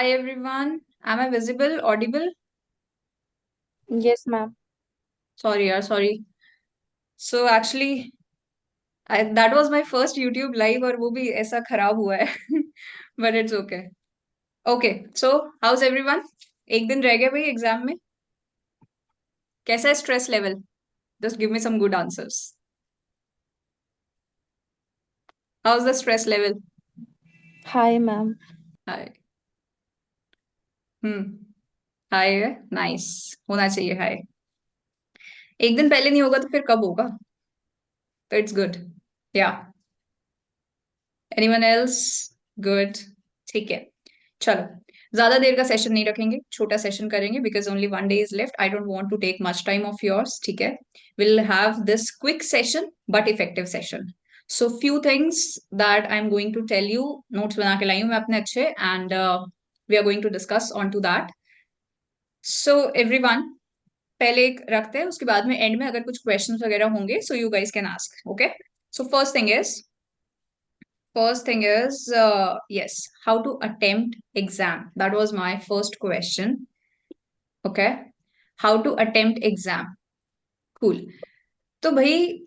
Hi everyone. Am I visible, audible? Yes, ma'am. Sorry, yaar, sorry. So actually, that was my first YouTube live और वो भी ऐसा खराब हुआ है. But it's okay. Okay. So how's everyone? एक दिन रह गया भाई एग्जाम में. कैसा है stress level? Just give me some good answers. How's the stress level? Hi, ma'am. Hi. Hmm. High है. नाइस. होना चाहिए हाई. एक दिन पहले नहीं होगा तो फिर कब होगा? तो इट्स गुड. या. Anyone else? गुड. ठीक है. चलो. ज्यादा देर का सेशन नहीं रखेंगे, छोटा सेशन करेंगे because only one day is left. I don't want to take much time of yours. ठीक है. Will have this quick session but effective session. So few things that I am going to tell you. Notes बना के लाई हूं मैं अपने अच्छे and we are going to discuss on to that. So everyone, पहले एक रखते हैं, उसके बाद में एंड में अगर कुछ क्वेश्चंस वगैरह होंगे so you guys can ask. Okay. So first thing is yes, how to attempt exam. That was my first question. Okay. How to attempt exam. Cool. तो भाई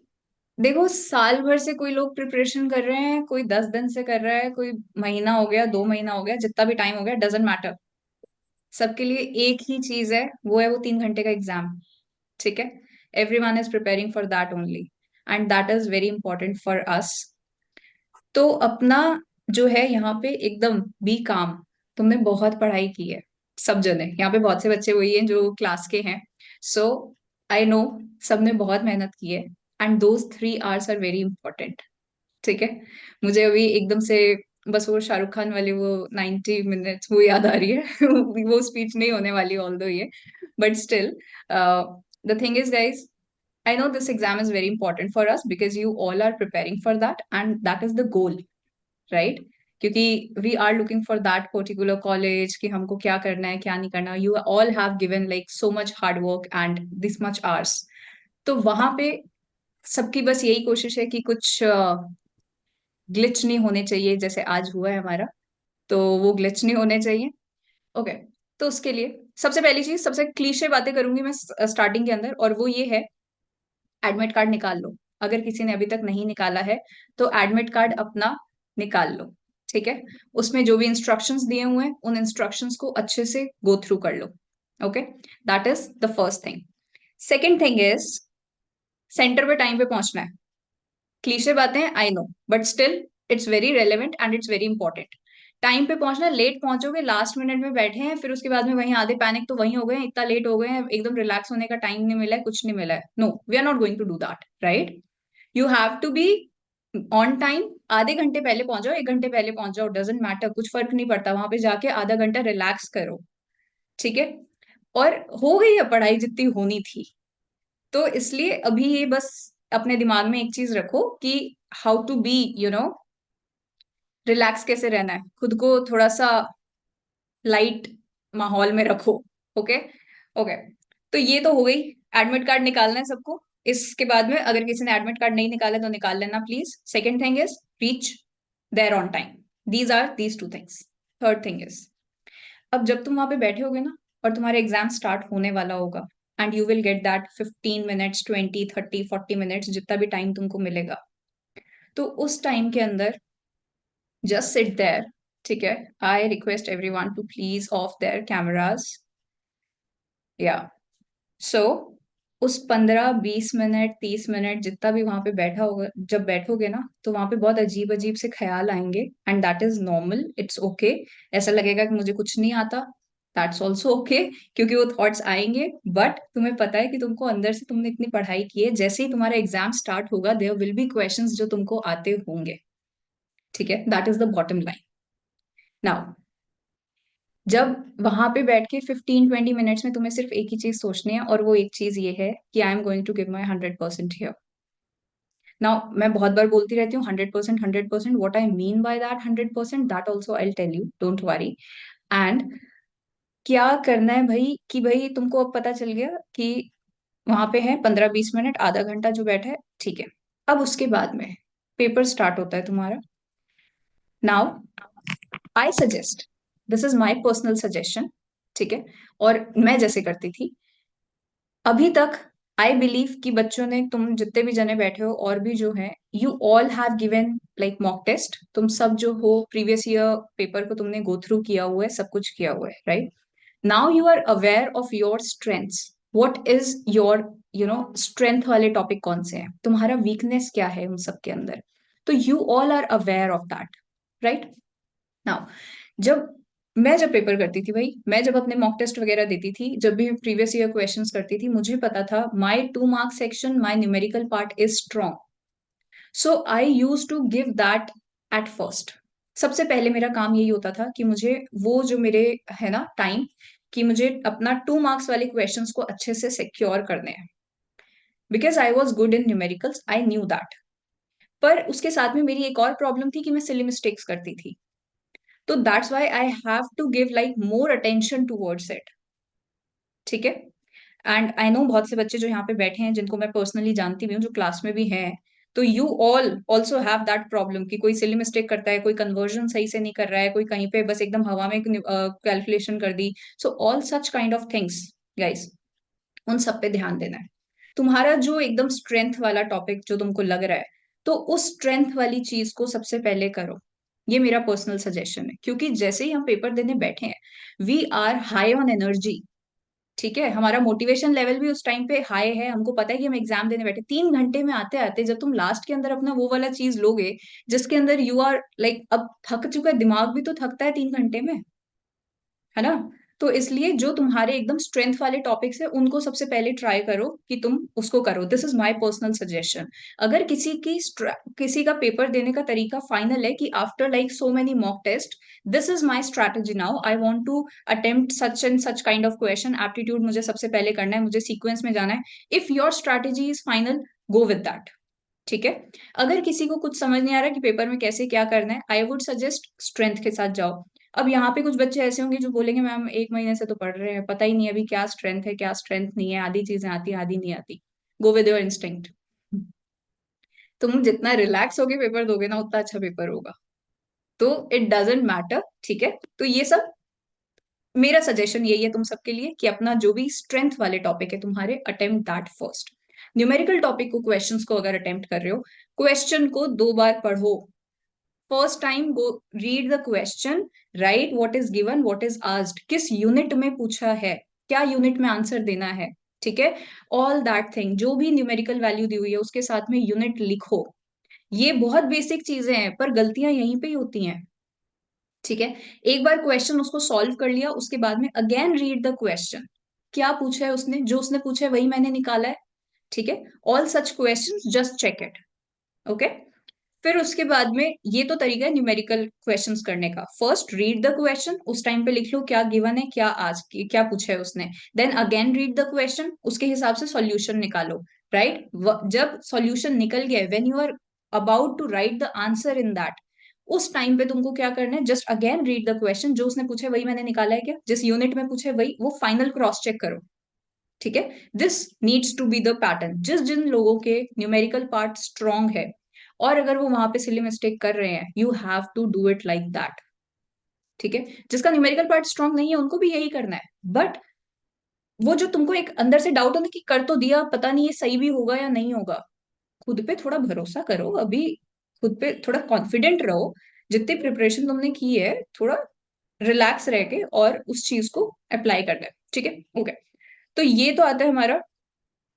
देखो, साल भर से कोई लोग प्रिपरेशन कर रहे हैं, कोई 10 दिन से कर रहा है, कोई महीना हो गया, 2 महीना हो गया, जितना भी टाइम हो गया, डजेंट मैटर. सबके लिए एक ही चीज है, वो है वो 3 घंटे का एग्जाम. ठीक है. Every one is preparing for that only and that is very important for us. तो अपना जो है यहाँ पे एकदम बी काम. तुमने बहुत पढ़ाई की है, सब जने यहाँ पे, बहुत से बच्चे वही हैं जो क्लास के हैं. सो आई नो सबने बहुत मेहनत की है and those 3 hours are very important. ठीक है. मुझे अभी एकदम से बस वो शाहरुख खान वाली वो 90 मिनट्स वो याद आ रही है. वो स्पीच नहीं होने वाली ऑल दो ये, but still the thing is guys, I know this exam is very important for us because you all are preparing for that and that is the goal, right? क्योंकि we are looking for that particular college कि हमको क्या करना है क्या नहीं करना. You all have given like so much hard work and this much hours. तो वहां पे सबकी बस यही कोशिश है कि कुछ ग्लिच नहीं होने चाहिए जैसे आज हुआ है हमारा. तो वो ग्लिच नहीं होने चाहिए. ओके. तो उसके लिए सबसे पहली चीज, सबसे क्लीशे बातें करूंगी मैं स्टार्टिंग के अंदर, और वो ये है, एडमिट कार्ड निकाल लो. अगर किसी ने अभी तक नहीं निकाला है तो एडमिट कार्ड अपना निकाल लो. ठीक है. उसमें जो भी इंस्ट्रक्शंस दिए हुए हैं उन इंस्ट्रक्शंस को अच्छे से गो थ्रू कर लो. Okay. That is the first thing. Second thing is, center पे टाइम पे पहुंचना है. क्लीशे बातें I know but still it's very relevant and it's very important. Time पे पहुंचना. लेट पहुंचोगे, लास्ट मिनट में बैठे हैं, फिर उसके बाद में वहीं आधे पैनिक तो वहीं हो गए हैं, इतना लेट हो गए हैं, एकदम रिलैक्स होने का टाइम नहीं मिला है, कुछ नहीं मिला है. No, we are not going to do that, right? You have to be on time. आधे घंटे पहले पहुंच जाओ, 1 घंटे पहले पहुंच जाओ, डजेंट मैटर, कुछ फर्क नहीं पड़ता. वहां पे जाके आधा घंटा रिलैक्स करो. ठीक है. और हो गई है पढ़ाई जितनी होनी थी. तो इसलिए अभी ये बस अपने दिमाग में एक चीज रखो कि हाउ टू बी रिलैक्स कैसे रहना है, खुद को थोड़ा सा लाइट माहौल में रखो. ओके. ओके. तो ये तो हो गई. एडमिट कार्ड निकालना है सबको. इसके बाद में अगर किसी ने एडमिट कार्ड नहीं निकाला तो निकाल लेना please. Second thing is reach there on time. These two things. Third thing is, अब जब तुम वहां पे बैठे होगे ना और तुम्हारे एग्जाम स्टार्ट होने वाला होगा and you will get that 15 minutes, 20, 30, 40 minutes, जितना भी टाइम तुमको मिलेगा, तो उस टाइम के अंदर just sit there. ठीक है. I request everyone to please off their cameras. Yeah. So उस 15, 20 मिनट, 30 मिनट जितना भी वहां पे बैठा होगा, जब बैठोगे ना तो वहां पे बहुत अजीब अजीब से ख्याल आएंगे and that is normal, it's okay. ऐसा लगेगा कि मुझे कुछ नहीं आता. दैट्स ऑल्सो ओके, क्योंकि वो थॉट्स आएंगे. बट तुम्हें पता है कि तुमको अंदर से, तुमने इतनी पढ़ाई की है, जैसे ही तुम्हारा एग्जाम स्टार्ट होगा देयर विल बी क्वेश्चंस जो तुमको आते होंगे. ठीक है. That is the bottom line. Now जब वहां पे बैठ के 15, 20 मिनट्स में तुम्हें सिर्फ एक ही चीज सोचनी है, और वो एक चीज ये है कि I am going to give my 100% here. Now मैं बहुत बार बोलती रहती हूँ 100%, 100%. What I mean by that 100%, that also I tell you, don't worry. And क्या करना है भाई, कि भाई तुमको अब पता चल गया कि वहां पे है 15, 20 मिनट, आधा घंटा जो बैठा है. ठीक है. अब उसके बाद में पेपर स्टार्ट होता है तुम्हारा. Now I suggest this is my personal suggestion, ठीक है। और मैं जैसे करती थी अभी तक, आई बिलीव कि बच्चों ने, तुम जितने भी जने बैठे हो और भी जो है, you all have given like mock test, तुम सब जो हो प्रीवियस ईयर पेपर को तुमने गो थ्रू किया हुआ है, सब कुछ किया हुआ है, right. Now you are aware of your strengths, what is your strength वाले टॉपिक कौन से हैं, तुम्हारा वीकनेस क्या है उन सब के अंदर, तो you all are aware of that, right. Now जब जब पेपर करती थी भाई, मैं जब अपने मॉक टेस्ट वगैरह देती थी, जब भी प्रीवियस ईयर क्वेश्चंस करती थी, मुझे पता था my 2 mark section, my numerical part is strong, so I use to give that at first. सबसे पहले मेरा काम यही होता था कि मुझे वो जो मेरे है ना टाइम, कि मुझे अपना 2 मार्क्स वाले क्वेश्चंस को अच्छे से सिक्योर करने हैं, because I was good in numericals, I knew that. पर उसके साथ में मेरी एक और प्रॉब्लम थी कि मैं सिली मिस्टेक्स करती थी, तो that's why I have to give like more attention towards it, ठीक है। एंड आई नो बहुत से बच्चे जो यहाँ पे बैठे हैं जिनको मैं पर्सनली जानती भी हूँ, जो क्लास में भी हैं, तो you all also have that problem कि कोई सिली मिस्टेक करता है, कोई कन्वर्जन सही से नहीं कर रहा है, कोई कहीं पे बस एकदम हवा में कैलकुलेशन कर दी। So all such kind of things guys, उन सब पे ध्यान देना है। तुम्हारा जो एकदम स्ट्रेंथ वाला टॉपिक जो तुमको लग रहा है, तो उस स्ट्रेंथ वाली चीज को सबसे पहले करो। ये मेरा पर्सनल सजेशन है, क्योंकि जैसे ही हम पेपर देने बैठे हैं, we are high on energy, ठीक है। हमारा मोटिवेशन लेवल भी उस टाइम पे हाई है, हमको पता है कि हम एग्जाम देने बैठे 3 घंटे में आते आते, जब तुम लास्ट के अंदर अपना वो वाला चीज लोगे जिसके अंदर यू आर लाइक, अब थक चुका है, दिमाग भी तो थकता है 3 घंटे में, है ना। तो इसलिए जो तुम्हारे एकदम स्ट्रेंथ वाले टॉपिक्स है उनको सबसे पहले ट्राई करो कि तुम उसको करो, this is my personal suggestion. अगर किसी का पेपर देने का तरीका फाइनल है कि after like so many mock test, this is my strategy, now I want to attempt such and such kind of question, aptitude मुझे सबसे पहले करना है, मुझे सीक्वेंस में जाना है, if your strategy is final, go with that, ठीक है। अगर किसी को कुछ समझ नहीं आ रहा कि पेपर में कैसे क्या करना है, आई वुड सजेस्ट स्ट्रेंथ के साथ जाओ। अब यहाँ पे कुछ बच्चे ऐसे होंगे जो बोलेंगे मैम 1 महीने से तो पढ़ रहे हैं, पता ही नहीं अभी क्या स्ट्रेंथ है क्या स्ट्रेंथ नहीं है, आधी चीजें आती आधी नहीं आती। गो विद योर इंस्टिंक्ट, तुम जितना रिलैक्स होके पेपर दोगे ना, उतना अच्छा पेपर होगा। तो इट डजेंट मैटर, ठीक है। तो ये सब मेरा सजेशन यही है तुम सबके लिए कि अपना जो भी स्ट्रेंथ वाले टॉपिक है तुम्हारे, attempt that first. Numerical topic को, क्वेश्चंस को अगर अटेम्प्ट कर रहे हो, क्वेश्चन को 2 बार पढ़ो। First time go read the question, right what is given, what is asked, किस यूनिट में पूछा है, क्या यूनिट में आंसर देना है, ठीक है। ऑल दैट थिंग, जो भी न्यूमेरिकल वैल्यू दी हुई है उसके साथ में यूनिट लिखो। ये बहुत बेसिक चीजें हैं, पर गलतियां यहीं पे ही होती हैं, ठीक है। एक बार क्वेश्चन उसको सॉल्व कर लिया, उसके बाद में अगेन रीड द क्वेश्चन, क्या पूछा है उसने, जो उसने पूछा है वही मैंने निकाला है, ठीक है। All such questions just check it, okay. फिर उसके बाद में, ये तो तरीका है न्यूमेरिकल क्वेश्चंस करने का, फर्स्ट रीड द क्वेश्चन, उस टाइम पे लिख लो क्या गिवन है, क्या आज क्या पूछा है उसने, then again read the question, उसके हिसाब से सॉल्यूशन निकालो, राइट। जब सॉल्यूशन निकल गया, when you are about to write the answer in that, उस टाइम पे तुमको क्या करना है, just again read the question, जो उसने पूछा है वही मैंने निकाला है क्या, जिस यूनिट में पूछा है वही, वो फाइनल क्रॉस चेक करो, ठीक है। This needs to be the pattern, जिस जिन लोगों के न्यूमेरिकल पार्ट स्ट्रांग है, और अगर वो वहां पे सिली मिस्टेक कर रहे हैं, you have to do it like that, ठीक है। जिसका न्यूमेरिकल पार्ट स्ट्रांग नहीं है उनको भी यही करना है, बट वो जो तुमको एक अंदर से डाउट होता है कि कर तो दिया, पता नहीं ये सही भी होगा या नहीं होगा, खुद पे थोड़ा भरोसा करो अभी, खुद पे थोड़ा कॉन्फिडेंट रहो, जितनी प्रिपरेशन तुमने की है, थोड़ा रिलैक्स रह के और उस चीज को अप्लाई करना है, ठीक है, ओके। तो ये तो आता है हमारा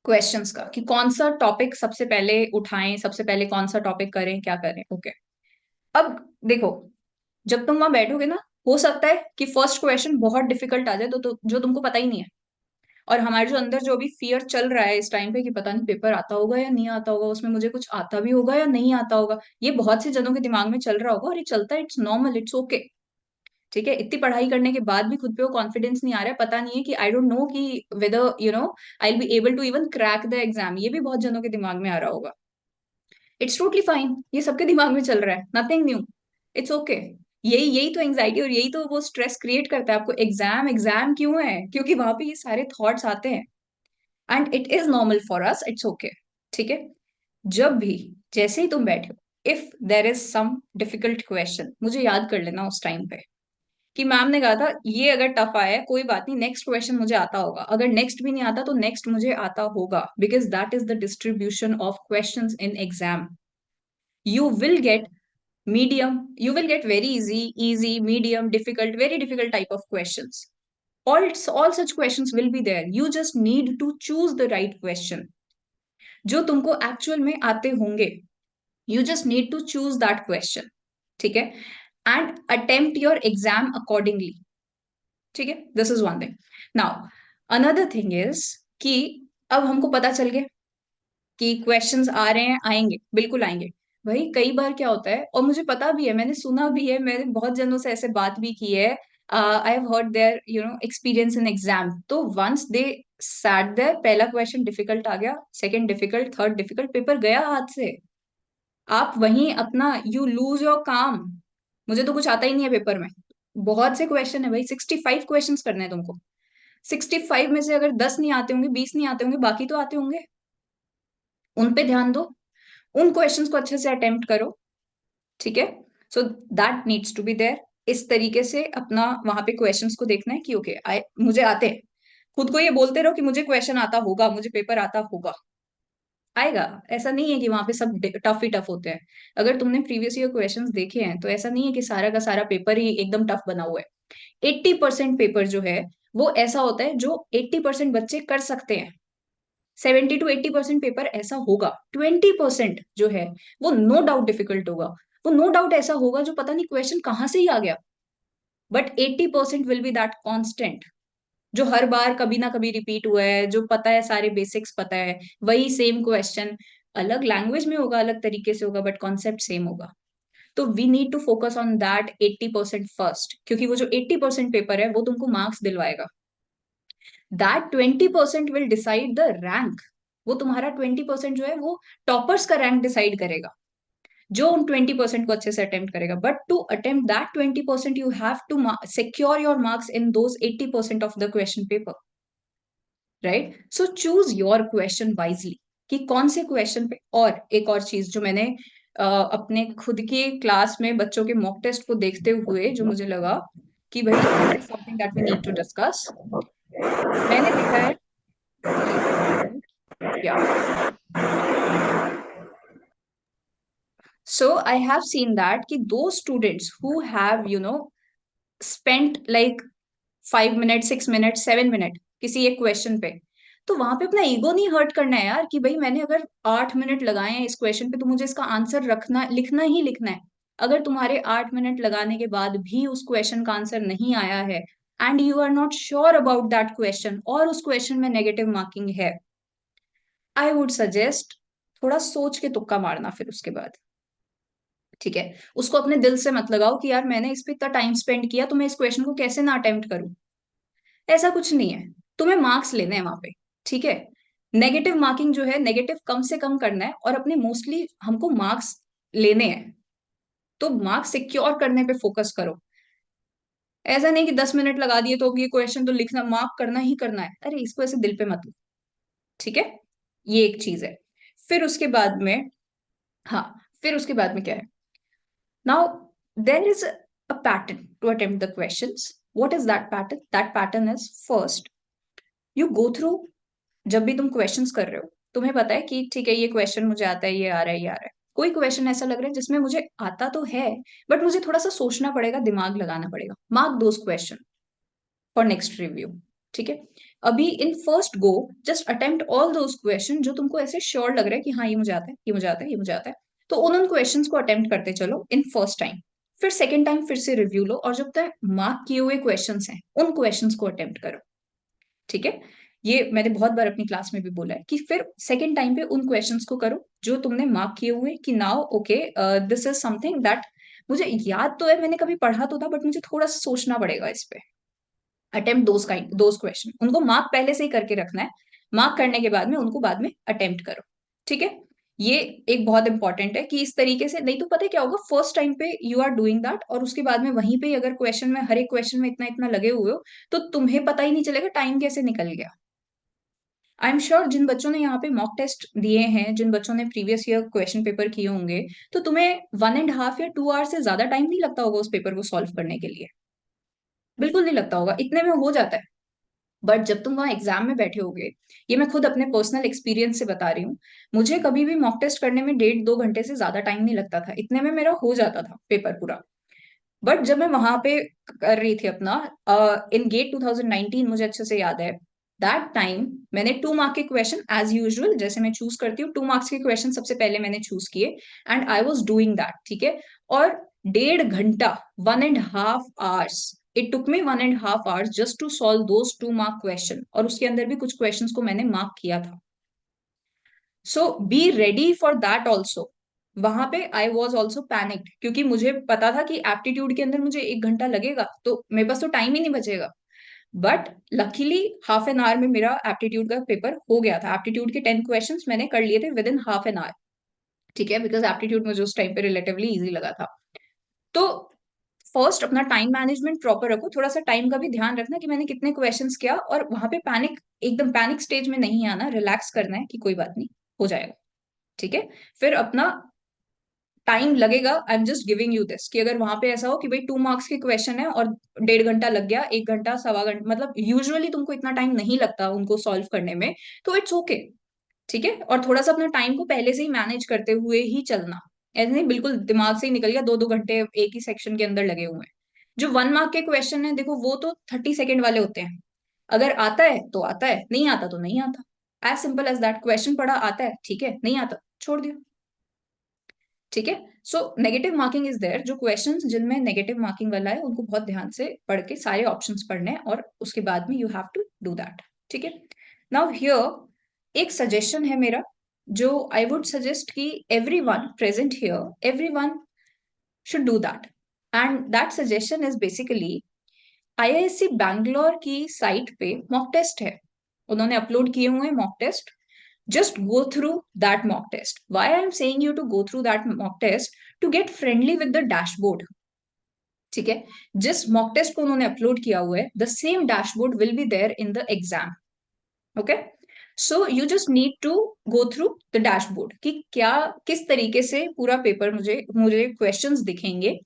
क्वेश्चंस का, कि कौन सा टॉपिक सबसे पहले उठाएं, सबसे पहले कौन सा टॉपिक करें, क्या करें, ओके। अब देखो, जब तुम वहां बैठोगे ना, हो सकता है कि फर्स्ट क्वेश्चन बहुत डिफिकल्ट आ जाए, तो जो तुमको पता ही नहीं है, और हमारे जो अंदर जो अभी फियर चल रहा है इस टाइम पे कि पता नहीं पेपर आता होगा या नहीं आता होगा, उसमें मुझे कुछ आता भी होगा या नहीं आता होगा, ये बहुत से जनों के दिमाग में चल रहा होगा, और ये चलता है, इट्स नॉर्मल, इट्स ओके, ठीक है। इतनी पढ़ाई करने के बाद भी खुद पे वो कॉन्फिडेंस नहीं आ रहा है, पता नहीं है कि आई डोंट नो कि whether I will be able to even crack the exam, ये भी बहुत जनों के दिमाग में आ रहा होगा। इट्स टोटली फाइन, ये सबके दिमाग में चल रहा है, नथिंग न्यू, इट्स ओके। यही यही तो एंजाइटी और यही तो वो स्ट्रेस क्रिएट करता है आपको, एग्जाम एग्जाम क्यों है, क्योंकि वहां पे ये सारे थॉट्स आते हैं, and it is normal for us, it's okay, ठीक है। जब भी, जैसे ही तुम बैठे हो, if there is some difficult question, मुझे याद कर लेना उस टाइम पे, कि मैम ने कहा था ये अगर टफ आया है कोई बात नहीं, नेक्स्ट क्वेश्चन मुझे आता होगा, अगर नेक्स्ट भी नहीं आता तो नेक्स्ट मुझे आता होगा, because that is the distribution of questions in exam. You will get you will get very easy, medium, difficult, very difficult type of questions. All such questions will be there. You just need to choose the right question. जो तुमको actual में आते होंगे, you just need to choose that question. ठीक है? And attempt your exam accordingly. ठीक है? This is one thing. Now, another thing is कि अब हमको पता चल गया कि क्वेश्चंस आ रहे हैं, आएंगे, बिल्कुल आएंगे. भाई कई बार क्या होता है, और मुझे पता भी है, मैंने सुना भी है, मैंने बहुत जनों से ऐसे बात भी की है. I have heard their experience in exam. तो वंस दे सैट देयर, पहला क्वेश्चन डिफिकल्ट आ गया, second difficult, third difficult, paper गया हाथ से. आप वहीं अपना यू लूज योर काम. मुझे तो कुछ आता ही नहीं है पेपर में. बहुत से क्वेश्चन है भाई, 65 क्वेश्चन करने हैं तुमको. 65 में से अगर 10 नहीं आते होंगे, 20 नहीं आते होंगे, बाकी तो आते होंगे. उन पे ध्यान दो, उन क्वेश्चंस को अच्छे से अटेम्प्ट करो. ठीक है? So that needs to be there. इस तरीके से अपना वहां पे क्वेश्चंस को देखना है कि ओके मुझे आते हैं. खुद को ये बोलते रहो कि मुझे क्वेश्चन आता होगा, मुझे पेपर आता होगा. आएगा. ऐसा नहीं है कि वहां पे सब टफ ही टफ होते हैं. अगर तुमने प्रीवियस ईयर क्वेश्चंस देखे हैं तो ऐसा नहीं है कि सारा का सारा पेपर ही एकदम टफ बना हुआ है. 80% पेपर जो है वो ऐसा होता है जो 80% बच्चे कर सकते हैं. 70 to 80% पेपर ऐसा होगा. 20% जो है वो नो डाउट डिफिकल्ट होगा. वो नो डाउट ऐसा होगा जो पता नहीं क्वेश्चन कहाँ से ही आ गया. But 80% will be that constant, जो हर बार कभी ना कभी रिपीट हुआ है, जो पता है, सारे बेसिक्स पता है, वही सेम क्वेश्चन, अलग लैंग्वेज में होगा, अलग तरीके से होगा, बट कॉन्सेप्ट सेम होगा. तो we need to focus on that 80% first, क्योंकि वो जो 80% पेपर है वो तुमको मार्क्स दिलवाएगा. That 20% will decide the rank. वो तुम्हारा 20% जो है वो टॉपर्स का रैंक डिसाइड करेगा, जो उन 20% को अच्छे से अटेम्प्ट करेगा. But to attempt that 20% you have to secure your marks in those 80% of the question paper. Right? So choose your question wisely कि कौन से क्वेश्चन पे. और एक और चीज जो मैंने अपने खुद के क्लास में बच्चों के मॉक टेस्ट को देखते हुए जो मुझे लगा कि भाई this is something that we need to discuss. मैंने देखा है, या so I have seen that कि those students who have spent like 5 minutes, 6 minutes, 7 minutes किसी एक क्वेश्चन पे, तो वहां पे अपना ईगो नहीं हर्ट करना है यार कि भाई मैंने अगर 8 मिनट लगाए हैं इस क्वेश्चन पे तो मुझे इसका आंसर रखना, लिखना ही लिखना है. अगर तुम्हारे 8 मिनट लगाने के बाद भी उस क्वेश्चन का आंसर नहीं आया है and you are not sure about that question और उस क्वेश्चन में नेगेटिव मार्किंग है, आई वुड सजेस्ट थोड़ा सोच के तुक्का मारना फिर उसके बाद. ठीक है? उसको अपने दिल से मत लगाओ कि यार मैंने इस पे इतना टाइम स्पेंड किया तो मैं इस क्वेश्चन को कैसे ना अटेम्प्ट करूं. ऐसा कुछ नहीं है. तुम्हें मार्क्स लेने हैं वहां पे. ठीक है? नेगेटिव मार्किंग जो है, नेगेटिव कम से कम करना है और अपने मोस्टली हमको मार्क्स लेने हैं. तो मार्क्स सिक्योर करने पे फोकस करो. ऐसा नहीं कि 10 मिनट लगा दिए तो अब ये क्वेश्चन तो लिखना, मार्क करना ही करना है. अरे इसको ऐसे दिल पे मत लो. ठीक है? ये एक चीज है. फिर उसके बाद में, हाँ, फिर उसके बाद में क्या है. Now, there is a pattern to attempt the questions. What is that pattern? That pattern is first, you go through. जब भी तुम क्वेश्चंस कर रहे हो, तुम्हें पता है कि ठीक है ये क्वेश्चन मुझे आता है, ये आ रहा है, ये आ रहा है. कोई क्वेश्चन ऐसा लग रहा है जिसमें मुझे आता तो है बट मुझे थोड़ा सा सोचना पड़ेगा, दिमाग लगाना पड़ेगा. Mark those question for next review. ठीक है? अभी in first go just attempt all those question जो तुमको ऐसे श्योर लग रहा है कि हाँ ये मुझे आता है, ये मुझे आता है, ये मुझे आता है. तो उन क्वेश्चंस को अटेम्प्ट करते चलो इन फर्स्ट टाइम. फिर सेकेंड टाइम फिर से रिव्यू लो और जब तक मार्क किए हुए क्वेश्चंस हैं उन क्वेश्चंस को अटेम्प्ट करो. ठीक है? ये मैंने बहुत बार अपनी क्लास में भी बोला है कि फिर सेकेंड टाइम पे उन क्वेश्चंस को करो जो तुमने मार्क किए हुए कि now okay this is something that मुझे याद तो है, मैंने कभी पढ़ा तो था बट मुझे थोड़ा सा सोचना पड़ेगा इस पे. अटेम्प्ट दोज क्वेश्चन, उनको मार्क पहले से ही करके रखना है. मार्क करने के बाद में उनको बाद में अटेम्प्ट करो. ठीक है? ये एक बहुत इंपॉर्टेंट है कि इस तरीके से, नहीं तो पता है क्या होगा, फर्स्ट टाइम पे यू आर डूइंग दैट और उसके बाद में वहीं पे अगर क्वेश्चन में, हर एक क्वेश्चन में इतना इतना लगे हुए हो तो तुम्हें पता ही नहीं चलेगा टाइम कैसे निकल गया. आई एम श्योर जिन बच्चों ने यहाँ पे मॉक टेस्ट दिए हैं, जिन बच्चों ने प्रीवियस ईयर क्वेश्चन पेपर किए होंगे, तो तुम्हें 1.5 या 2 आवर से ज्यादा टाइम नहीं लगता होगा उस पेपर को सॉल्व करने के लिए. बिल्कुल नहीं लगता होगा, इतने में हो जाता है। बट जब तुम वहां एग्जाम में बैठे होगे, ये मैं खुद अपने पर्सनल एक्सपीरियंस से बता रही हूँ, मुझे कभी भी मॉक टेस्ट करने में 1.5-2 घंटे से ज्यादा टाइम नहीं लगता था, इतने में मेरा हो जाता था पेपर पूरा। बट जब मैं वहां पे कर रही थी अपना, इन गेट 2019, मुझे अच्छे से याद है, दैट टाइम मैंने 2 मार्क के क्वेश्चन एज यूजुअल जैसे मैं चूज करती हूँ, 2 मार्क्स के क्वेश्चन सबसे पहले मैंने चूज किए, and I was doing that, ठीक है। और 1.5 घंटा, 1.5 hours, it took me 1.5 hours just to solve those 2 mark question, और उसके अंदर भी कुछ क्वेश्चंस को मैंने मार्क किया था। So be ready for that also. वहां पे आई वॉज ऑल्सो पैनिक्ड, क्योंकि मुझे पता था कि एप्टीट्यूड के अंदर मुझे 1 घंटा लगेगा, तो मेरे पास तो टाइम ही नहीं बचेगा। But luckily half an hour में मेरा एप्टीट्यूड का पेपर हो गया था। एप्टीट्यूड के 10 क्वेश्चंस मैंने कर लिए थे with in half an hour, ठीक है, बिकॉज एप्टीट्यूड मुझे उस टाइम पे रिलेटिवली इजी लगा था। तो फर्स्ट अपना टाइम मैनेजमेंट प्रॉपर रखो, थोड़ा सा टाइम का भी ध्यान रखना कि मैंने कितने क्वेश्चंस किया, और वहां पे पैनिक, एकदम पैनिक स्टेज में नहीं आना, रिलैक्स करना है कि कोई बात नहीं, हो जाएगा, ठीक है। फिर अपना टाइम लगेगा, I am just giving you this, कि अगर वहां पे ऐसा हो कि भाई 2 मार्क्स के क्वेश्चन है और 1.5 घंटा लग गया, 1 घंटा, सवा घंटा, मतलब यूजुअली तुमको इतना टाइम नहीं लगता उनको सॉल्व करने में, तो इट्स ओके, ठीक है। और थोड़ा सा अपना टाइम को पहले से ही मैनेज करते हुए ही चलना, ऐसे नहीं बिल्कुल दिमाग से ही निकल गया, 2-2 घंटे एक ही सेक्शन के अंदर लगे हुए हैं। जो 1 मार्क के क्वेश्चन है, देखो वो तो 30 सेकेंड वाले होते हैं, अगर आता है तो आता है, नहीं आता तो नहीं आता, as simple as that. Question पढ़ा, आता है ठीक है, नहीं आता छोड़ दिया, ठीक है। So negative marking is there, जो क्वेश्चंस जिनमें नेगेटिव मार्किंग वाला है उनको बहुत ध्यान से पढ़ के सारे ऑप्शंस पढ़ने हैं, और उसके बाद में you have to do that, ठीक है। नाउ हियर एक सजेशन है मेरा, जो आई वुड सजेस्ट कि everyone present here, everyone should do that, and that suggestion is basically IISc Bangalore की साइट पे मॉक टेस्ट है, उन्होंने अपलोड किए हुए हैं mock test. Just go through that mock test. Why I'm saying you to go through that mock test? To get friendly with the dashboard. ठीक है। जिस मॉक टेस्ट को उन्होंने अपलोड किया हुआ है, the same dashboard will be there in the exam. Okay, so you just need to go through the dashboard, कि क्या, किस तरीके से पूरा पेपर मुझे मुझे क्वेश्चंस दिखेंगे,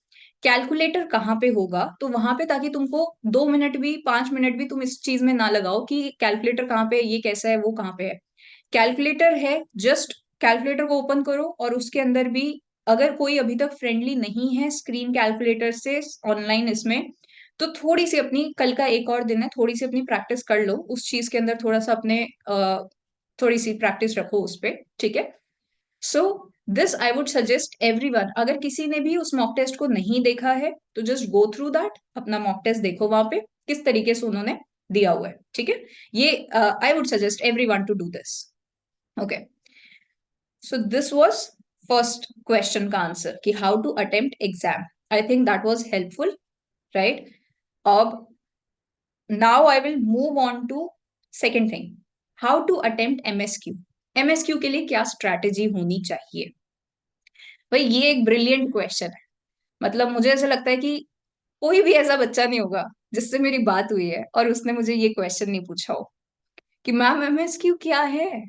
कैलकुलेटर कहाँ पे होगा, तो वहां पे, ताकि तुमको 2 मिनट भी 5 मिनट भी तुम इस चीज में ना लगाओ कि कैलकुलेटर कहाँ पे है, ये कैसा है, वो कहाँ पे है। कैलकुलेटर है, जस्ट कैलकुलेटर को ओपन करो, और उसके अंदर भी अगर कोई अभी तक फ्रेंडली नहीं है स्क्रीन कैलकुलेटर से ऑनलाइन इसमें, तो थोड़ी सी अपनी, कल का एक और दिन है, थोड़ी सी अपनी प्रैक्टिस कर लो उस चीज के अंदर, थोड़ा सा अपने थोड़ी सी प्रैक्टिस रखो उस पे, ठीक है। So this I would suggest everyone, अगर किसी ने भी उस मॉक टेस्ट को नहीं देखा है तो जस्ट गो थ्रू दैट, अपना मॉक टेस्ट देखो वहां पे किस तरीके से उन्होंने दिया हुआ है, ठीक है। ये I would suggest everyone to do this. Okay, so this was first question का आंसर, कि how to attempt exam. I think that was helpful, right. अब now I will move on to second thing, how to attempt MSQ. MSQ के लिए क्या strategy होनी चाहिए? भाई ये एक ब्रिलियंट क्वेश्चन है, मतलब मुझे ऐसा लगता है कि कोई भी ऐसा बच्चा नहीं होगा जिससे मेरी बात हुई है और उसने मुझे ये क्वेश्चन नहीं पूछा हो कि मैम एमएसक्यू क्या है,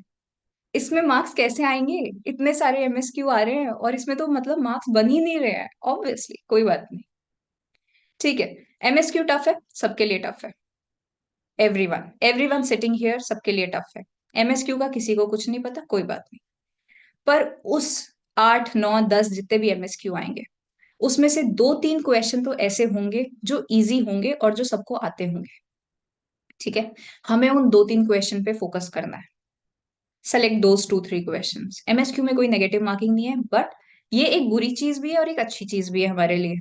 इसमें मार्क्स कैसे आएंगे, इतने सारे एमएसक्यू आ रहे हैं और इसमें तो मतलब मार्क्स बन ही नहीं रहे हैं। ऑब्वियसली कोई बात नहीं, ठीक है। एमएसक्यू टफ है, सबके लिए टफ है, एवरीवन एवरीवन सिटिंग हियर, सबके लिए टफ है। एमएसक्यू का किसी को कुछ नहीं पता, कोई बात नहीं। पर उस 8 9 10 जितने भी एमएसक्यू आएंगे, उसमें से 2-3 क्वेश्चन तो ऐसे होंगे जो इजी होंगे और जो सबको आते होंगे, ठीक है। हमें उन 2-3 क्वेश्चन पे फोकस करना है। Select those 2-3 question. एमएसक्यू में कोई नेगेटिव मार्किंग नहीं है, बट ये एक बुरी चीज भी है और एक अच्छी चीज भी है हमारे लिए,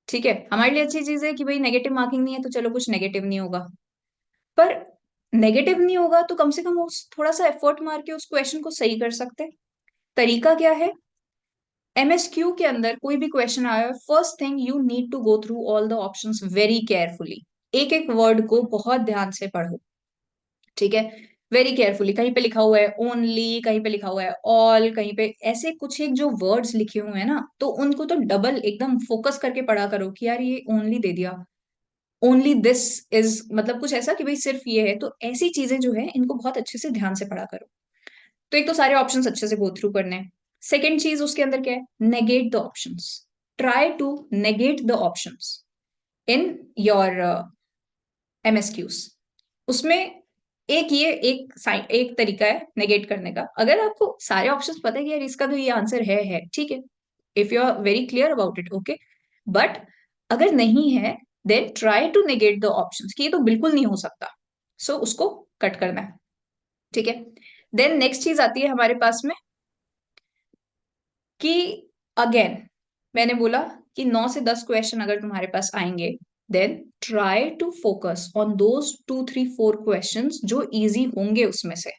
ठीक है। हमारे लिए अच्छी चीज है कि भाई नेगेटिव मार्किंग नहीं है तो चलो कुछ नेगेटिव नहीं होगा, पर नेगेटिव नहीं होगा तो कम से कम उस थोड़ा सा एफर्ट मार के उस क्वेश्चन को सही कर सकते हैं। तरीका क्या है? एमएसक्यू के अंदर कोई भी क्वेश्चन आया, first thing you need to go through all the options very carefully. एक एक वर्ड को बहुत ध्यान से पढ़ो, ठीक है, वेरी केयरफुली। कहीं पे लिखा हुआ है ओनली, कहीं पे लिखा हुआ है ऑल, कहीं पे ऐसे कुछ एक जो वर्ड्स लिखे हुए हैं ना, तो उनको तो डबल एकदम फोकस करके पढ़ा करो कि यार ये ओनली दे दिया, ओनली दिस इज, मतलब कुछ ऐसा कि भाई सिर्फ ये है, तो ऐसी चीजें जो है इनको बहुत अच्छे से ध्यान से पढ़ा करो। तो एक तो सारे ऑप्शंस अच्छे से गो थ्रू करने हैं। सेकेंड चीज उसके अंदर क्या है? Negate the options, try to negate the options. In your MSQs। उसमें एक तरीका है नेगेट करने का। अगर आपको सारे ऑप्शंस पता है कि यार इसका तो ये आंसर है, ठीक है, if you are very clear about it, okay. But अगर नहीं है, then try to negate the options कि ये तो बिल्कुल नहीं हो सकता। सो उसको कट करना है, ठीक है। देन नेक्स्ट चीज आती है हमारे पास में कि अगेन मैंने बोला कि 9 से 10 क्वेश्चन अगर तुम्हारे पास आएंगे, then try to focus on those 2 3 4 questions जो इजी होंगे उसमें से,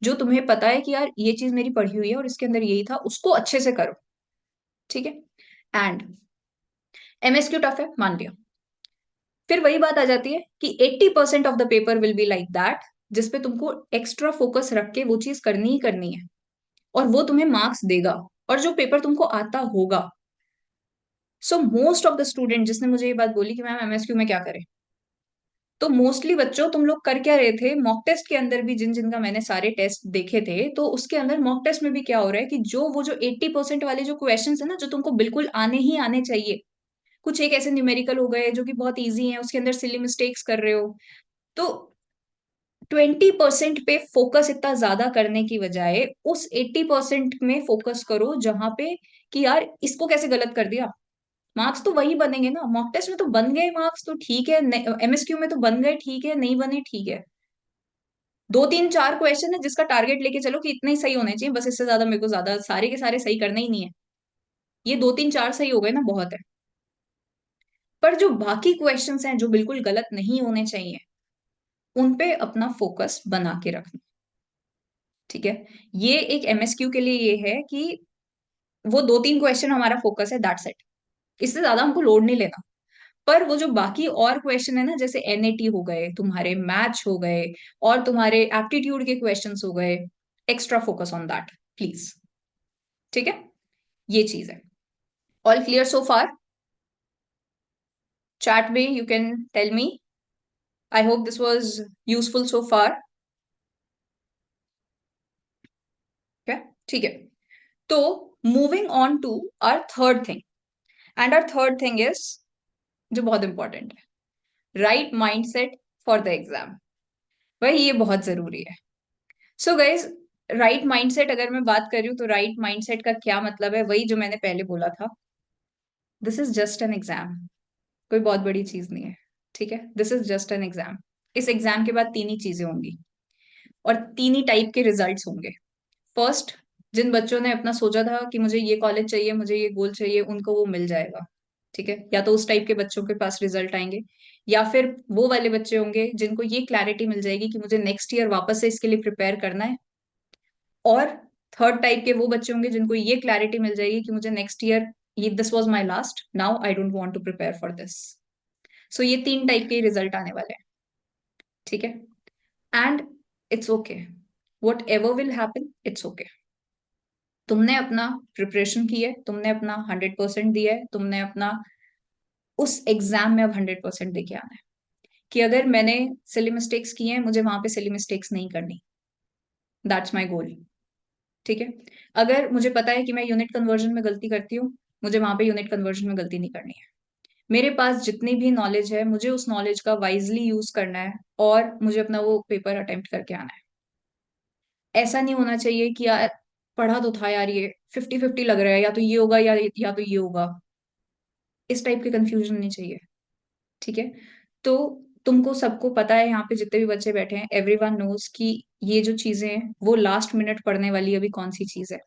जो तुम्हें पता है कि यार ये चीज मेरी पढ़ी हुई है और इसके अंदर यही था, उसको अच्छे से करो, ठीक है। एंड MSQ टफ है, मान लिया। फिर वही बात आ जाती है कि 80% of the paper will be like that, जिसपे तुमको एक्स्ट्रा फोकस रख के वो चीज करनी ही करनी है, और वो तुम्हें मार्क्स देगा, और जो पेपर तुमको आता होगा। So most of the student जिसने मुझे ये बात बोली कि मैम MSQ में क्या करें, तो मोस्टली बच्चों तुम लोग कर क्या रहे थे, मॉक टेस्ट के अंदर भी जिन जिनका मैंने सारे टेस्ट देखे थे, तो उसके अंदर मॉक टेस्ट में भी क्या हो रहा है कि वो जो 80% वाले जो क्वेश्चंस है ना, जो तुमको बिल्कुल आने ही आने चाहिए, कुछ एक ऐसे न्यूमेरिकल हो गए जो कि बहुत इजी हैं, उसके अंदर सिली मिस्टेक्स कर रहे हो, तो 20% पे फोकस इतना ज्यादा करने की बजाय उस 80% में फोकस करो जहां पे कि यार इसको कैसे गलत कर दिया। मार्क्स तो वही बनेंगे ना, मॉक टेस्ट में तो बन गए मार्क्स तो ठीक है, MSQ में तो बन गए ठीक है, नहीं बने ठीक है। 2 3 4 क्वेश्चन है जिसका टारगेट लेके चलो कि इतने ही सही होने चाहिए, बस इससे ज्यादा मेरे को ज्यादा सारे के सारे सही करना ही नहीं है। ये 2 3 4 सही हो गए ना, बहुत है। पर जो बाकी क्वेश्चंस हैं जो बिल्कुल गलत नहीं होने चाहिए, उन पे अपना फोकस बना के रखना, ठीक है। ये एक MSQ के लिए ये है कि वो 2 3 क्वेश्चन हमारा फोकस है, दैट्स इट। इससे ज्यादा हमको लोड नहीं लेना। पर वो जो बाकी और क्वेश्चन है ना, जैसे NAT हो गए, तुम्हारे मैथ्स हो गए, और तुम्हारे एप्टीट्यूड के क्वेश्चंस हो गए, extra focus on that please, ठीक है। ये चीज है। All clear so far? Chat में you can tell me. I hope this was useful so far. क्या, ठीक है। तो moving on to our third thing, and our third thing is, जो बहुत इंपॉर्टेंट है, right mindset for the exam. भाई ये बहुत जरूरी है। सो गाइज, राइट माइंडसेट अगर मैं बात कर रही हूँ, तो राइट माइंडसेट का क्या मतलब है, वही जो मैंने पहले बोला था, this is just an exam. कोई बहुत बड़ी चीज नहीं है, ठीक है। This is just an exam. इस एग्जाम के बाद 3 ही चीजें होंगी, और 3 ही टाइप के रिजल्ट्स होंगे। फर्स्ट, जिन बच्चों ने अपना सोचा था कि मुझे ये कॉलेज चाहिए, मुझे ये गोल चाहिए, उनको वो मिल जाएगा, ठीक है। या तो उस टाइप के बच्चों के पास रिजल्ट आएंगे, या फिर वो वाले बच्चे होंगे जिनको ये क्लैरिटी मिल जाएगी कि मुझे नेक्स्ट ईयर वापस से इसके लिए प्रिपेयर करना है। और थर्ड टाइप के वो बच्चे होंगे जिनको ये क्लैरिटी मिल जाएगी कि मुझे नेक्स्ट ईयर, ये this was my last, now I don't want to prepare for this. सो ये 3 टाइप के रिजल्ट आने वाले हैं, ठीक है। And it's okay, what ever will happen, it's okay. तुमने अपना प्रिपरेशन की है, तुमने अपना 100% दिया है, तुमने अपना उस एग्जाम में अब 100% देके आना है। कि अगर मैंने सिली मिस्टेक्स किए हैं, मुझे वहां पे सिली मिस्टेक्स नहीं करनी, दैट्स माई गोल, ठीक है। अगर मुझे पता है कि मैं यूनिट कन्वर्जन में गलती करती हूँ, मुझे वहां पे यूनिट कन्वर्जन में गलती नहीं करनी है। मेरे पास जितनी भी नॉलेज है, मुझे उस नॉलेज का वाइजली यूज करना है, और मुझे अपना वो पेपर अटेम्प्ट करके आना है। ऐसा नहीं होना चाहिए कि यार पढ़ा तो था यार, ये 50-50 लग रहा है, या तो ये होगा या तो ये होगा। इस टाइप के कंफ्यूजन नहीं चाहिए, ठीक है। तो तुमको सबको पता है, यहाँ पे जितने भी बच्चे बैठे हैं, एवरीवन नोज कि ये जो चीजें हैं वो लास्ट मिनट पढ़ने वाली अभी कौन सी चीज है।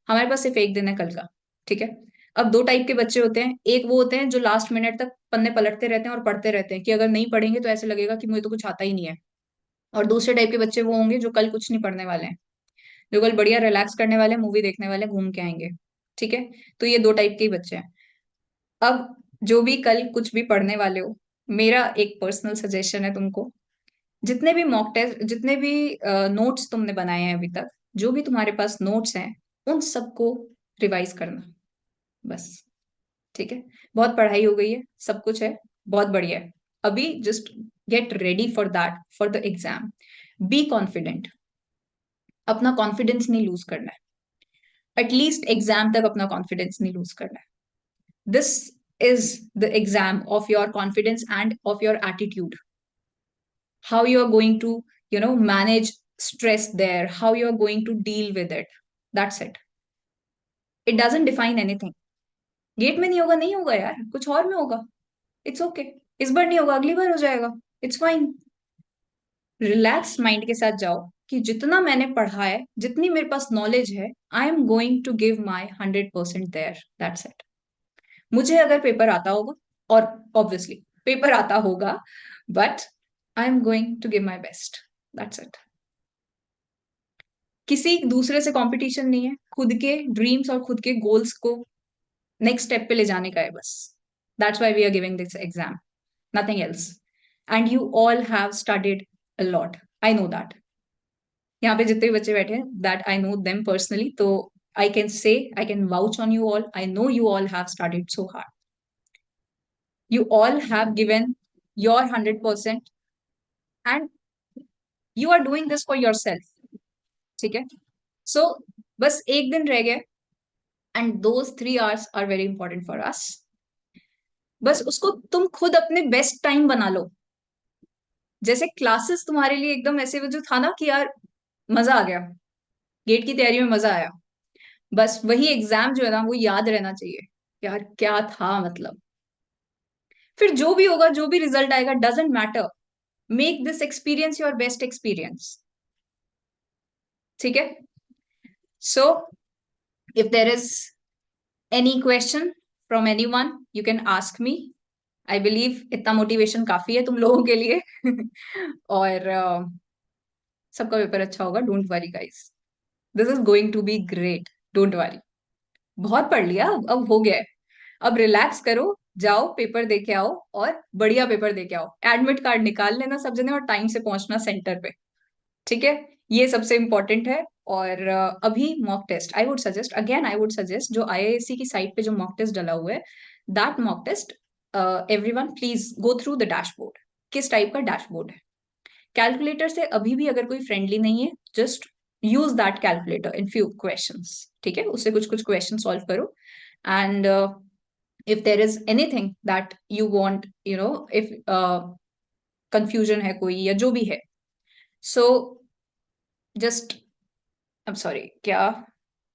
हमारे पास सिर्फ एक दिन है कल का, ठीक है। अब 2 टाइप के बच्चे होते हैं, एक वो होते हैं जो लास्ट मिनट तक पन्ने पलटते रहते हैं और पढ़ते रहते हैं कि अगर नहीं पढ़ेंगे तो ऐसे लगेगा कि मुझे तो कुछ आता ही नहीं है। और दूसरे टाइप के बच्चे वो होंगे जो कल कुछ नहीं पढ़ने वाले हैं, जो कल बढ़िया रिलैक्स करने वाले हैं, मूवी देखने वाले हैं, घूम के आएंगे, ठीक है। तो ये 2 टाइप के ही बच्चे हैं। अब जो भी कल कुछ भी पढ़ने वाले हो, मेरा एक पर्सनल सजेशन है तुमको, जितने भी मॉक टेस्ट, जितने भी नोट्स तुमने बनाए हैं अभी तक, जो भी तुम्हारे पास नोट्स हैं, उन सबको रिवाइज करना, बस, ठीक है। बहुत पढ़ाई हो गई है, सब कुछ है, बहुत बढ़िया है। अभी just get ready for that, for the exam. Be confident, अपना कॉन्फिडेंस नहीं लूज करना है। एटलीस्ट एग्जाम तक अपना कॉन्फिडेंस नहीं लूज करना है। This is the exam of your confidence and of your attitude. How you are going to, manage stress there, how you are going to deal with it. That's it. It doesn't define anything. GATE में नहीं होगा, नहीं होगा यार, कुछ और में होगा. It's okay. इस बार नहीं होगा, अगली बार हो जाएगा. It's fine. रिलैक्स माइंड के साथ जाओ कि जितना मैंने पढ़ा है, जितनी मेरे पास नॉलेज है, I am going to give my 100% there. That's it. मुझे अगर पेपर आता होगा, और ऑब्वियसली पेपर आता होगा, but I am going to give my best. That's it. किसी दूसरे से कंपटीशन नहीं है, खुद के ड्रीम्स और खुद के गोल्स को नेक्स्ट स्टेप पे ले जाने का है बस. That's why we are giving this exam, nothing else. And you all have studied a lot. I know that. यहाँ पे जितने भी बच्चे बैठे हैं, that I know them personally, तो I can say, I can vouch on you all. I know you all have studied so hard. You all have given your 100%, and you are doing this for yourself. ठीक है. So बस एक दिन रह गया, and those 3 hours are very important for us. बस उसको तुम खुद अपने बेस्ट टाइम बना लो. जैसे क्लासेस तुम्हारे लिए एकदम ऐसे वो जो था ना कि यार मजा आ गया, गेट की तैयारी में मजा आया, बस वही एग्जाम जो है ना वो याद रहना चाहिए. यार क्या था मतलब. फिर जो भी होगा, जो भी रिजल्ट आएगा, doesn't matter. Make this experience your best experience. ठीक है. सो if there is any question from anyone, you can ask me. I believe इतना मोटिवेशन काफी है तुम लोगों के लिए. और सबका पेपर अच्छा होगा. Don't worry guys, this is going to be great. Don't worry. बहुत पढ़ लिया, अब हो गया है. अब रिलैक्स करो, जाओ पेपर दे के आओ, और बढ़िया पेपर दे के आओ. एडमिट कार्ड निकाल लेना सब जने, और टाइम से पहुंचना सेंटर पे. ठीक है. ये सबसे इंपॉर्टेंट है. और अभी mock test I would suggest, again I would suggest, जो आईआईएससी की साइट पे जो मॉक टेस्ट डला हुआ है, that mock test, everyone please go through the dashboard. किस टाइप का डैशबोर्ड है. कैलकुलेटर से अभी भी अगर कोई फ्रेंडली नहीं है, just use that calculator in few questions. ठीक है. उससे कुछ कुछ क्वेश्चन सॉल्व करो. And if there is anything that you want, if confusion है कोई या जो भी है, so just, I'm sorry, क्या,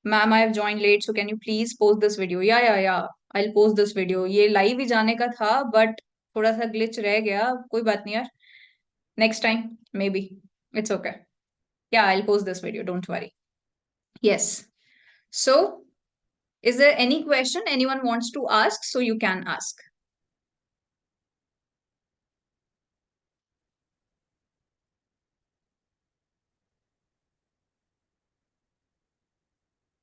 ma'am, I have joined late, so can you please post this video? Yeah, I'll post this video. ये live ही जाने का था, बट थोड़ा सा ग्लिच रह गया. कोई बात नहीं यार, next time may be. It's okay. या I'll post this video, don't worry. Yes. So is there any question anyone wants to ask? So you can ask.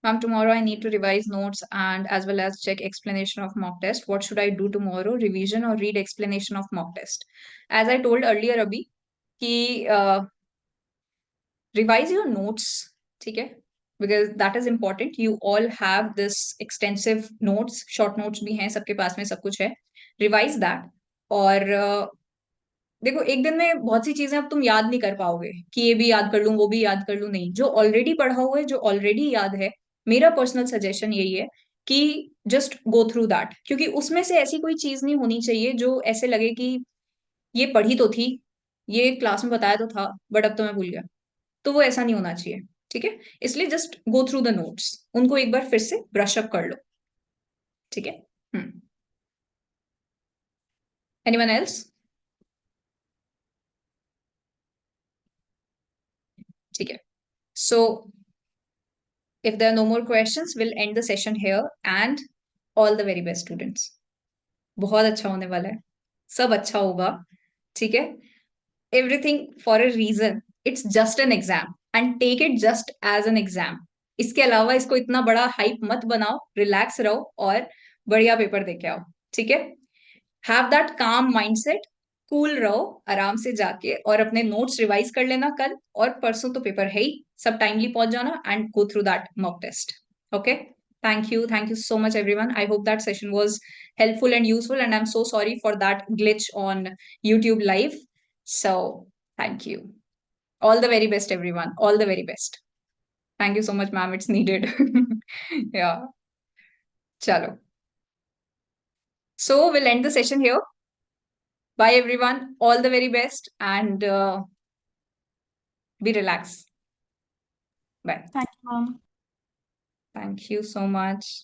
Ma'am, tomorrow I need to revise notes and as well as check explanation of mock test. What should I do tomorrow? Revision or read explanation of mock test? As I told earlier abhi कि revise your notes. ठीक है. Because that is important. You all have this extensive notes, short notes भी हैं सबके पास में, सब कुछ है. Revise that. और देखो, एक दिन में बहुत सी चीजें अब तुम याद नहीं कर पाओगे कि ये भी याद कर लूं, वो भी याद कर लूं. नहीं, जो ऑलरेडी पढ़ा हुआ है, जो ऑलरेडी याद है, मेरा पर्सनल सजेशन यही है कि जस्ट गो थ्रू दैट. क्योंकि उसमें से ऐसी कोई चीज नहीं होनी चाहिए जो ऐसे लगे कि ये पढ़ी तो थी, ये क्लास में बताया तो था, बट अब तो मैं भूल गया. तो वो ऐसा नहीं होना चाहिए. ठीक है. इसलिए just go through the notes, उनको एक बार फिर से ब्रश अप कर लो. ठीक है. Anyone else? ठीक है. सो if there are no more questions, we'll end the session here. And all the very best students. बहुत अच्छा होने वाला है, सब अच्छा होगा. ठीक है. Everything for a reason. It's just an exam, and take it just as an exam. इसके अलावा इसको इतना बड़ा हाइप मत बनाओ. रिलैक्स रहो और बढ़िया पेपर दे के आओ. ठीक है. हैव दैट काम माइंडसेट. कूल रहो, आराम से जाके और अपने नोट्स रिवाइज कर लेना कल, और परसों तो पेपर है ही, सब टाइमली पहुंच जाना and go through that mock test. Okay. Thank you so much everyone. I hope that session was helpful and useful, and I'm so sorry for that glitch on YouTube live. So thank you. All the very best everyone, all the very best. Thank you so much ma'am, it's needed. Yeah. Chalo. So we'll end the session here. Bye, everyone. All the very best and be relaxed. Bye. Thank you, ma'am. Thank you so much.